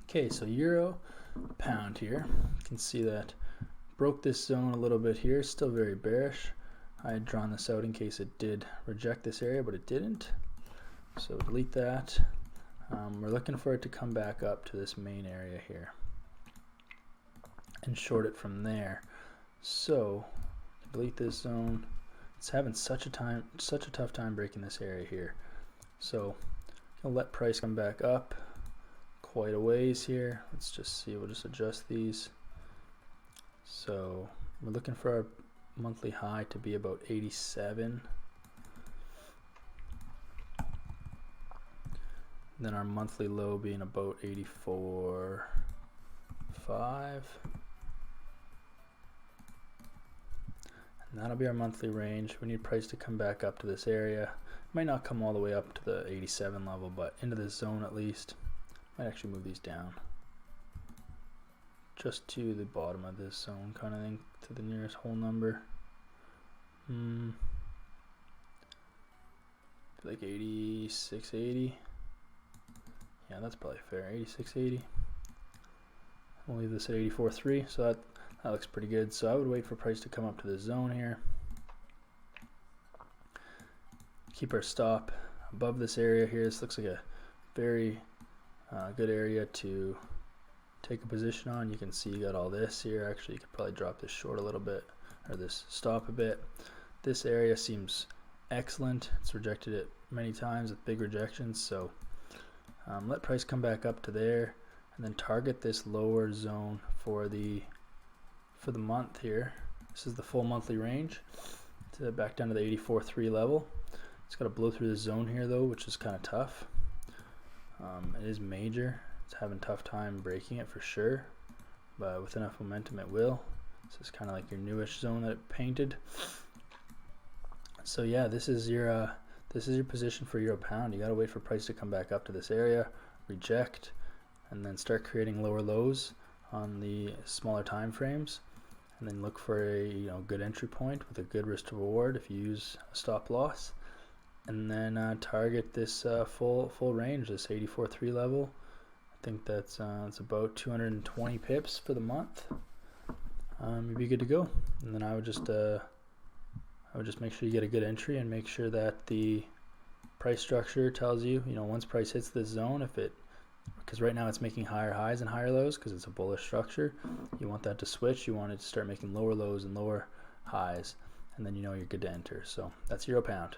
Okay, so euro pound here. You can see that broke this zone a little bit here, still very bearish. I had drawn this out in case it did reject this area, but it didn't. So delete that. We're looking for it to come back up to this main area here and short it from there. So delete this zone. It's having such a tough time breaking this area here. So I'll let price come back up quite a ways here. Let's just see, we'll just adjust these. So we're looking for our monthly high to be about 87. Then our monthly low being about 84.5. And that'll be our monthly range. We need price to come back up to this area. Might not come all the way up to the 87 level, but into this zone at least. Might actually move these down just to the bottom of this zone kind of thing, to the nearest whole number. Like 86.80. Yeah, that's probably fair. 86.80. We'll leave this at 84.3, so that looks pretty good. So I would wait for price to come up to the zone here. Keep our stop above this area here. This looks like a very good area to take a position on. You can see you got all this here. Actually, you could probably drop this short a little bit, or this stop a bit. This area seems excellent. It's rejected it many times with big rejections. So let price come back up to there, and then target this lower zone for the month here. This is the full monthly range to back down to the 84.3 level. It's got to blow through the zone here though, which is kind of tough. It is major. It's having a tough time breaking it for sure, but with enough momentum it will. This is kind of like your newish zone that it painted. So yeah, this is your position for euro pound. You got to wait for price to come back up to this area, reject, and then start creating lower lows on the smaller time frames, and then look for a good entry point with a good risk to reward if you use a stop loss, and then target this full range, this 84.3 level. I think that's it's about 220 pips for the month. You'd be good to go. And then I would just make sure you get a good entry, and make sure that the price structure tells you, once price hits this zone, because right now it's making higher highs and higher lows because it's a bullish structure. You want that to switch. You want it to start making lower lows and lower highs, and then you're good to enter. So that's euro pound.